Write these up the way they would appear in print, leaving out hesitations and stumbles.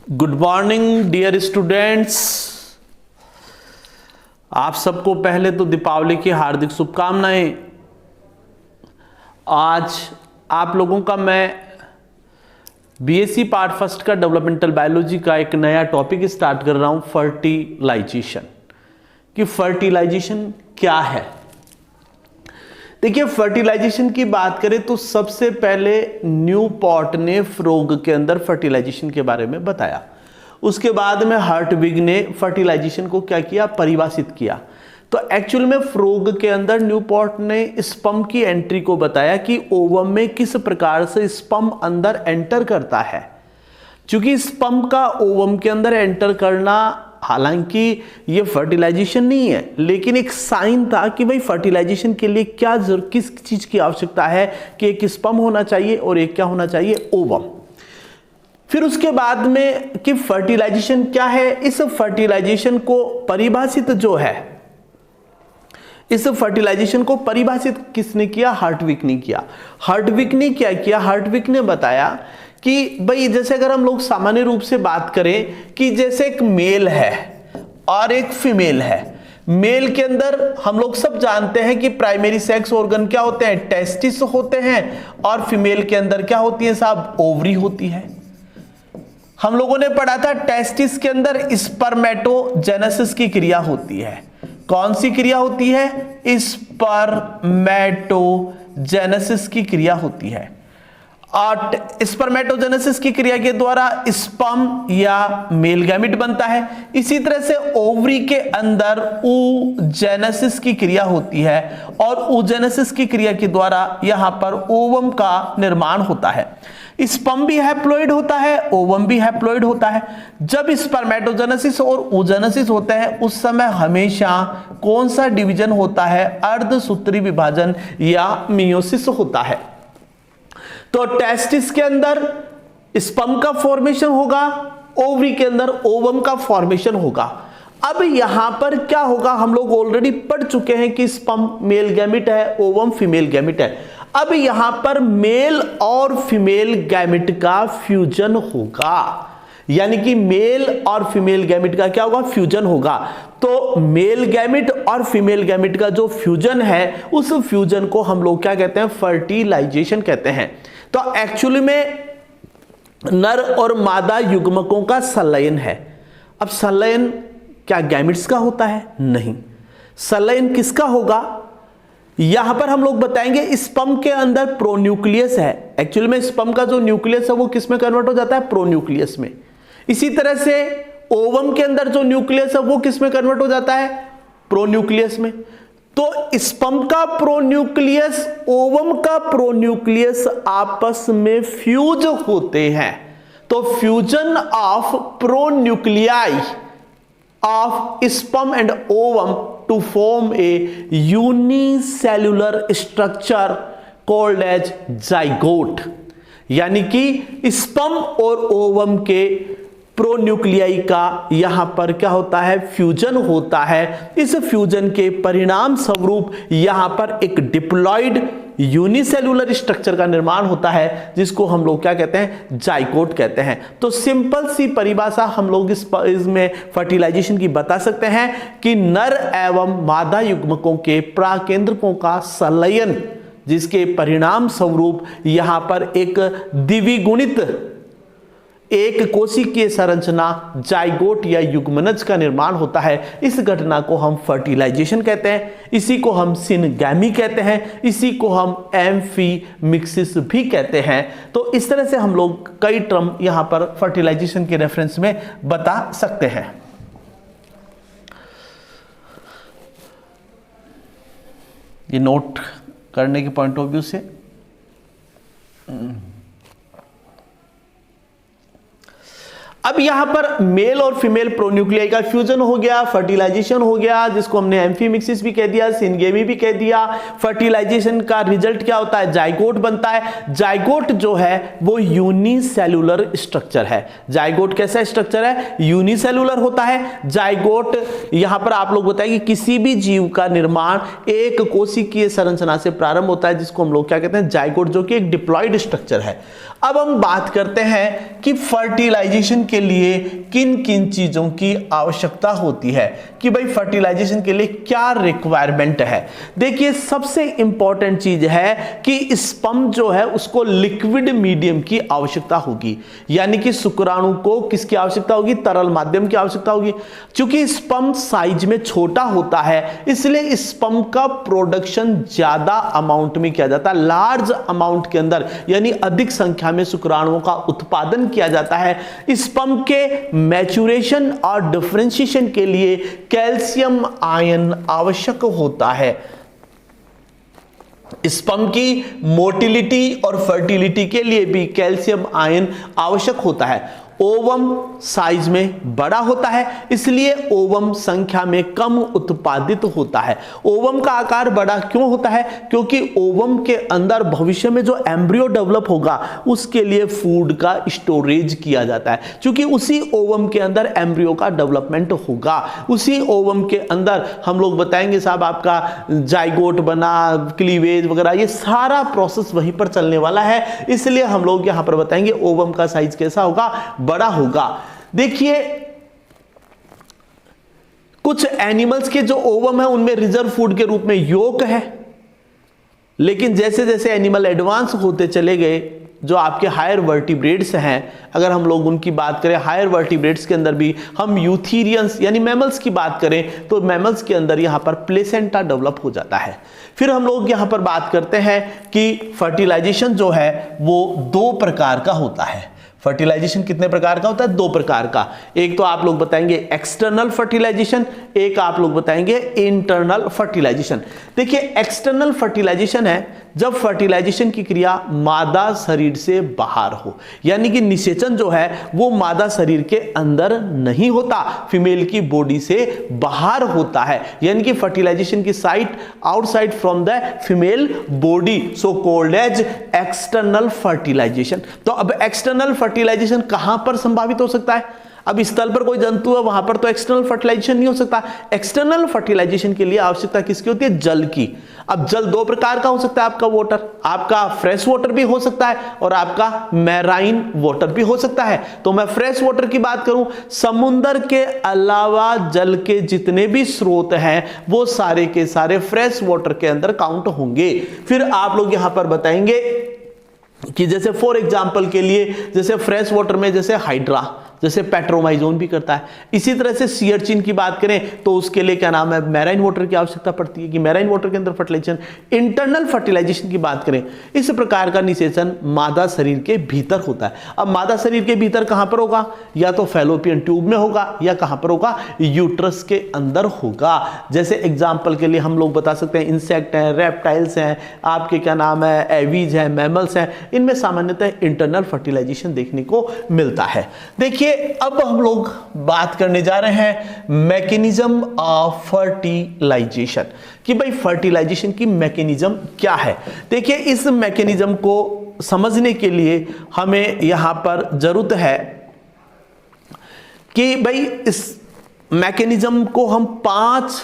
Good morning dear students. आप सबको पहले तो दीपावली की हार्दिक शुभकामनाएं। आज आप लोगों का मैं बीएससी पार्ट फर्स्ट का डेवलपमेंटल बायोलॉजी का एक नया टॉपिक स्टार्ट कर रहा हूं, फर्टिलाइजेशन। कि फर्टिलाइजेशन क्या है। देखिए, फर्टिलाइजेशन की बात करें तो सबसे पहले न्यूपोर्ट ने फ्रोग के अंदर फर्टिलाइजेशन के बारे में बताया। उसके बाद में हर्टविग ने फर्टिलाइजेशन को क्या किया, परिभाषित किया। तो एक्चुअल में फ्रोग के अंदर न्यूपोर्ट ने स्पर्म की एंट्री को बताया कि ओवम में किस प्रकार से स्पर्म अंदर एंटर करता है। क्योंकि स्पर्म का ओवम के अंदर एंटर करना हालांकि ये फर्टिलाइजेशन नहीं है, लेकिन एक साइन था कि भाई फर्टिलाइजेशन के लिए किस चीज की आवश्यकता है कि एक स्पर्म होना चाहिए और एक क्या होना चाहिए, ओवम। फिर उसके बाद में कि फर्टिलाइजेशन क्या है, इस फर्टिलाइजेशन को परिभाषित जो है, इस फर्टिलाइजेशन को परिभाषित किसने किया, हर्टविग ने किया। हर्टविग ने क्या किया, हर्टविग ने बताया कि भाई जैसे अगर हम लोग सामान्य रूप से बात करें कि जैसे एक मेल है और एक फीमेल है। मेल के अंदर हम लोग सब जानते हैं कि प्राइमरी सेक्स ऑर्गन क्या होते हैं, टेस्टिस होते हैं। और फीमेल के अंदर क्या होती है साहब, ओवरी होती है। हम लोगों ने पढ़ा था टेस्टिस के अंदर स्पर्मेटोजेनेसिस की क्रिया होती है। कौन सी क्रिया होती है, स्पर्मेटोजेनेसिस की क्रिया होती है। और स्पर्मेटोजेनेसिस की क्रिया के द्वारा स्पर्म या मेल गैमेट बनता है। इसी तरह से ओवरी के अंदर oogenesis की क्रिया होती है और oogenesis की क्रिया के द्वारा यहां पर ओवम का निर्माण होता है। स्पर्म भी हैप्लॉइड होता है, ओवम भी हैप्लॉइड होता है। जब स्पर्मेटोजेनेसिस और oogenesis होते हैं उस समय हमेशा कौन सा डिवीजन होता है, अर्धसूत्री विभाजन या मियोसिस होता है। तो टेस्टिस के अंदर स्पर्म का फॉर्मेशन होगा, ओवरी के अंदर ओवम का फॉर्मेशन होगा। अब यहां पर क्या होगा, हम लोग ऑलरेडी पढ़ चुके हैं कि स्पर्म मेल गैमेट है, ओवम फीमेल गैमेट है। अब यहां पर मेल और फीमेल गैमेट का फ्यूजन होगा, यानी कि मेल और फीमेल गैमेट का क्या होगा, फ्यूजन होगा। तो मेल गैमेट और फीमेल गैमेट का जो फ्यूजन है, उस फ्यूजन को हम लोग क्या कहते हैं, फर्टिलाइजेशन कहते हैं। तो एक्चुअली में नर और मादा युग्मकों का संलयन है। अब संलयन क्या गैमेट्स का होता है, नहीं। संलयन किसका होगा, यहां पर हम लोग बताएंगे स्पर्म के अंदर प्रोन्यूक्लियस है। एक्चुअली में स्पर्म का जो न्यूक्लियस है वो किस में कन्वर्ट हो जाता है, प्रोन्यूक्लियस में। इसी तरह से ओवम के अंदर जो न्यूक्लियस है वो किस में कन्वर्ट हो जाता है, प्रोन्यूक्लियस में। तो स्पर्म का प्रोन्यूक्लियस, ओवम का प्रोन्यूक्लियस आपस में फ्यूज होते हैं। तो fusion of pronuclei of sperm and ovum to form a unicellular structure called as zygote. यानी कि स्पर्म और ओवम के प्रोन्यूक्लियाई का यहां पर क्या होता है, फ्यूजन होता है। इस फ्यूजन के परिणाम स्वरूप यहां पर एक डिप्लॉइड यूनिसेल्युलर स्ट्रक्चर का निर्माण होता है, जिसको हम लोग क्या कहते हैं, जाइगोट कहते हैं। तो सिंपल सी परिभाषा हम लोग इसमें फर्टिलाइजेशन की बता सकते हैं कि नर एवं मादा युग्मकों के प्राकेंद्रकों का संलयन, जिसके परिणाम स्वरूप यहां पर एक द्विगुणित एक कोशिकीय संरचना जाइगोट या युग्मनज का निर्माण होता है। इस घटना को हम फर्टिलाइजेशन कहते हैं। इसी को हम सिनगैमी कहते हैं, इसी को हम एम्फीमिक्सिस भी कहते हैं। तो इस तरह से हम लोग कई टर्म यहां पर फर्टिलाइजेशन के रेफरेंस में बता सकते हैं। ये नोट करने के पॉइंट ऑफ व्यू से अब यहां पर मेल और फीमेल प्रोन्यूक्लियाई का फ्यूजन हो गया, फर्टिलाइजेशन हो गया, जिसको हमने एम्फीमिक्सिस भी कह दिया, सिनगेमी भी कह दिया। फर्टिलाइजेशन का रिजल्ट क्या होता है, जाइगोट बनता है। जाइगोट जो है वो यूनिसेल्युलर स्ट्रक्चर है। जाइगोट कैसा स्ट्रक्चर है, यूनिसेल्युलर होता है। जाइगोट यहां पर आप लोग बताएं कि किसी भी जीव का निर्माण एक कोशिकीय संरचना से प्रारंभ होता है, जिसको हम लोग क्या कहते हैं, जाइगोट, जो कि एक डिप्लॉइड स्ट्रक्चर है। अब हम बात करते हैं कि फर्टिलाइजेशन के के लिए किन किन चीजों की आवश्यकता होती है, कि भाई फर्टिलाइजेशन के लिए क्या रिक्वायरमेंट है। देखिए सबसे इंपॉर्टेंट चीज है कि स्पर्म जो है उसको लिक्विड मीडियम की आवश्यकता होगी, यानी कि शुक्राणु को किसकी आवश्यकता होगी, तरल माध्यम की आवश्यकता होगी। क्योंकि स्पर्म साइज में छोटा होता है इसलिए स्पर्म का प्रोडक्शन ज्यादा अमाउंट में किया जाता है, लार्ज अमाउंट के अंदर, यानी अधिक संख्या में शुक्राणुओं का उत्पादन किया जाता है। स्पर्म के मैच्योरेशन और डिफरेंशिएशन के लिए कैल्शियम आयन आवश्यक होता है। स्पर्म की मोटिलिटी और फर्टिलिटी के लिए भी कैल्शियम आयन आवश्यक होता है। ओवम साइज में बड़ा होता है इसलिए ओवम संख्या में कम उत्पादित होता है। ओवम का आकार बड़ा क्यों होता है, क्योंकि ओवम के अंदर भविष्य में जो एम्ब्रियो डेवलप होगा उसके लिए फूड का स्टोरेज किया जाता है, क्योंकि उसी ओवम के अंदर एम्ब्रियो का डेवलपमेंट होगा। उसी ओवम के अंदर हम लोग बताएंगे साहब आपका जाइगोट बना, क्लीवेज वगैरह, ये सारा प्रोसेस वहीं पर चलने वाला है, इसलिए हम लोग यहां पर बताएंगे ओवम का साइज कैसा होगा, बड़ा होगा। देखिए कुछ एनिमल्स के जो ओवम है उनमें रिजर्व फूड के रूप में योक है, लेकिन जैसे जैसे एनिमल एडवांस होते चले गए, जो आपके हायर वर्टिब्रेट्स हैं, अगर हम लोग उनकी बात करें, हायर वर्टिब्रेट्स के अंदर भी हम यूथेरियंस यानी मैमल्स की बात करें तो मैमल्स के अंदर यहां पर प्लेसेंटा डेवलप हो जाता है। फिर हम लोग यहां पर बात करते हैं कि फर्टिलाइजेशन जो है वो दो प्रकार का होता है। फर्टिलाइजेशन कितने प्रकार का होता है, दो प्रकार का। एक तो आप लोग बताएंगे एक्सटर्नल फर्टिलाइजेशन, एक आप लोग बताएंगे इंटरनल फर्टिलाइजेशन। देखिए एक्सटर्नल फर्टिलाइजेशन है जब फर्टिलाइजेशन की क्रिया मादा शरीर से बाहर हो, यानी कि निषेचन जो है वो मादा शरीर के अंदर नहीं होता, फीमेल की बॉडी से बाहर होता है, यानी कि फर्टिलाइजेशन की site outside from the female body, so called as external fertilization. तो अब एक्सटर्नल फर्टिलाइजेशन कहां पर संभावित हो सकता है, अब स्थल पर कोई जंतु है वहां पर तो एक्सटर्नल फर्टिलाइजेशन नहीं हो सकता। एक्सटर्नल फर्टिलाइजेशन के लिए आवश्यकता किसकी होती है, जल की। अब जल दो प्रकार का हो सकता है, आपका वाटर, आपका फ्रेश वाटर भी हो सकता है और आपका मैराइन वाटर भी हो सकता है। तो मैं फ्रेश वाटर की बात करूं, समुद्र के अलावा जल के जितने भी स्रोत हैं वो सारे के सारे फ्रेश वाटर के अंदर काउंट होंगे। फिर आप लोग यहां पर बताएंगे कि जैसे फॉर एग्जांपल के लिए जैसे फ्रेश वाटर में जैसे हाइड्रा, जैसे पेट्रोमाइजोन भी करता है, इसी तरह से सियरचिन की बात करें तो उसके लिए क्या नाम है, मैराइन वाटर की आवश्यकता पड़ती है कि मैराइन वाटर के अंदर फर्टिलाइजेशन। इंटरनल फर्टिलाइजेशन की बात करें, इस प्रकार का निषेचन मादा शरीर के भीतर होता है। अब मादा शरीर के भीतर कहां पर होगा, या तो फैलोपियन ट्यूब में होगा या कहां पर होगा, यूट्रस के अंदर होगा। जैसे एग्जाम्पल के लिए हम लोग बता सकते हैं इंसेक्ट हैं, रेप्टाइल्स हैं, आपके क्या नाम है एवीज हैं, मैमल्स हैं, इनमें सामान्यतः इंटरनल फर्टिलाइजेशन देखने को मिलता है। देखिए अब हम लोग बात करने जा रहे हैं मैकेनिज्म ऑफ फर्टिलाइजेशन, कि भाई फर्टिलाइजेशन की मैकेनिज्म क्या है। देखिए इस मैकेनिज्म को समझने के लिए हमें यहां पर जरूरत है कि भाई इस मैकेनिज्म को हम 5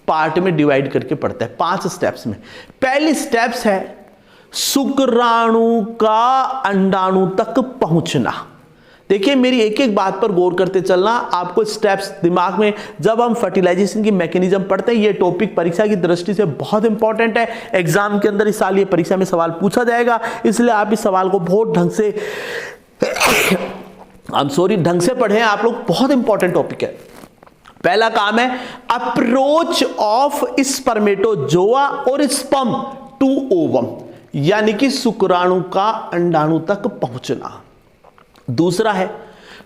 पार्ट में डिवाइड करके पढ़ते हैं, 5 स्टेप्स में। पहली स्टेप्स है शुक्राणु का अंडाणु तक पहुंचना। देखिए मेरी एक एक बात पर गौर करते चलना, आपको स्टेप्स दिमाग में, जब हम फर्टिलाइजेशन की मैकेनिज्म पढ़ते हैं, ये टॉपिक परीक्षा की दृष्टि से बहुत इंपॉर्टेंट है। एग्जाम के अंदर इस साल ये परीक्षा में सवाल पूछा जाएगा, इसलिए आप इस सवाल को बहुत ढंग से पढ़ें आप लोग, बहुत इंपॉर्टेंट टॉपिक है। पहला काम है अप्रोच ऑफ स्पर्मेटोजोआ और स्पर्म टू ओवम, यानी कि शुक्राणु का अंडाणु तक पहुंचना। दूसरा है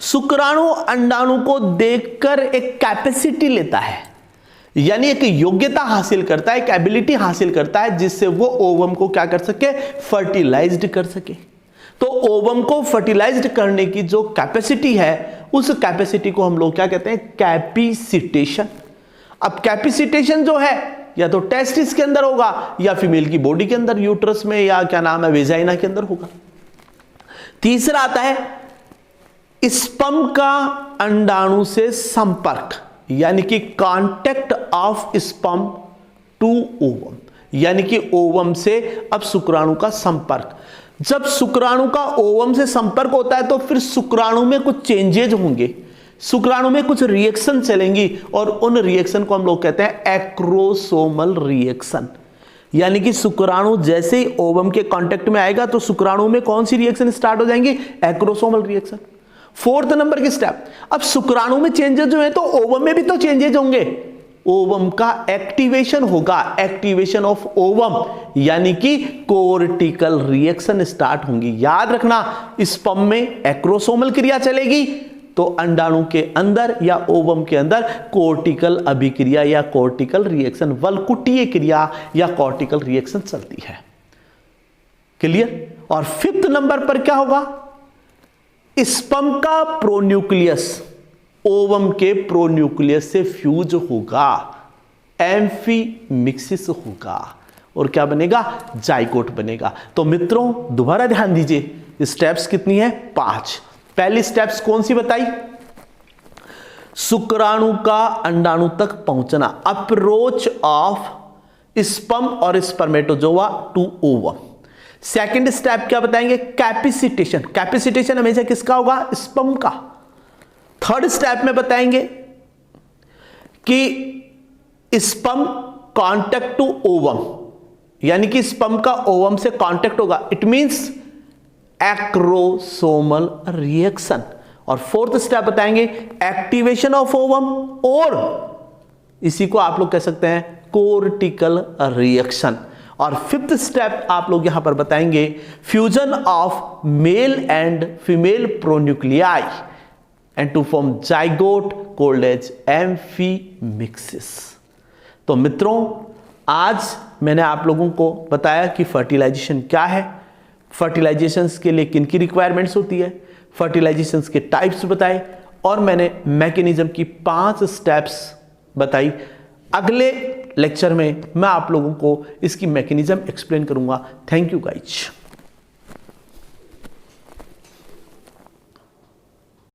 शुक्राणु अंडाणु को देखकर एक कैपेसिटी लेता है, यानी एक योग्यता हासिल करता है, एक एबिलिटी हासिल करता है जिससे वो ओवम को क्या कर सके, फर्टिलाइज्ड कर सके। तो ओवम को फर्टिलाइज्ड करने की जो कैपेसिटी है उस कैपेसिटी को हम लोग क्या कहते हैं, कैपिसिटेशन। अब कैपिसिटेशन जो है या तो टेस्टिस के अंदर होगा या फीमेल की बॉडी के अंदर, यूट्रस में या क्या नाम है वेजाइना के अंदर होगा। तीसरा आता है स्पर्म का अंडाणु से संपर्क, यानी कि contact of sperm to ovum, यानी कि ओवम से अब शुक्राणु का संपर्क। जब शुक्राणु का ओवम से संपर्क होता है तो फिर शुक्राणु में कुछ चेंजेज होंगे, शुक्राणु में कुछ रिएक्शन चलेंगी और उन रिएक्शन को हम लोग कहते हैं एक्रोसोमल रिएक्शन। यानी कि शुक्राणु जैसे ही ओवम के कांटेक्ट में आएगा तो शुक्राणु में कौन सी रिएक्शन स्टार्ट हो जाएंगी, एक्रोसोमल रिएक्शन। फोर्थ नंबर की स्टेप, अब शुक्राणु में चेंजेस जो है तो ओवम में भी तो चेंजेस होंगे, ओवम का एक्टिवेशन होगा, एक्टिवेशन ऑफ ओवम, यानी कि कोर्टिकल रिएक्शन स्टार्ट होंगी। याद रखना, स्पर्म में एक्रोसोमल क्रिया चलेगी तो अंडाणु के अंदर या ओवम के अंदर कोर्टिकल अभिक्रिया या कोर्टिकल रिएक्शन, वल्कुटीय क्रिया या कोर्टिकल रिएक्शन चलती है। क्लियर। और फिफ्थ नंबर पर क्या होगा, स्पर्म का प्रोन्यूक्लियस ओवम के प्रोन्यूक्लियस से फ्यूज होगा, एम्फीमिक्सिस होगा और क्या बनेगा, जाइगोट बनेगा। तो मित्रों दोबारा ध्यान दीजिए, स्टेप्स कितनी है, 5। पहली स्टेप्स कौन सी बताई, शुक्राणु का अंडाणु तक पहुंचना, अप्रोच ऑफ स्पर्म और spermatozoa to ovum. Second step क्या बताएंगे, कैपिसिटेशन, कैपिसिटेशन हमेशा किसका होगा, स्पर्म का। थर्ड स्टेप में बताएंगे कि स्पर्म कांटेक्ट टू ओवम, यानी कि स्पर्म का ओवम से कांटेक्ट होगा, इट मींस एक्रोसोमल रिएक्शन। और फोर्थ स्टेप बताएंगे एक्टिवेशन ऑफ ओवम, और इसी को आप लोग कह सकते हैं कोर्टिकल रिएक्शन। और फिफ्थ स्टेप आप लोग यहां पर बताएंगे fusion of male and female pronuclei and to form zygote called as amphimixis. तो मित्रों आज मैंने आप लोगों को बताया कि फर्टिलाइजेशन क्या है, फर्टिलाइजेशंस के लिए किन की रिक्वायरमेंट्स होती है, फर्टिलाइजेशंस के टाइप्स बताए और मैंने मैकेनिज्म की 5 स्टेप्स बताई। अगले लेक्चर में मैं आप लोगों को इसकी मैकेनिज्म एक्सप्लेन करूंगा। Thank you guys.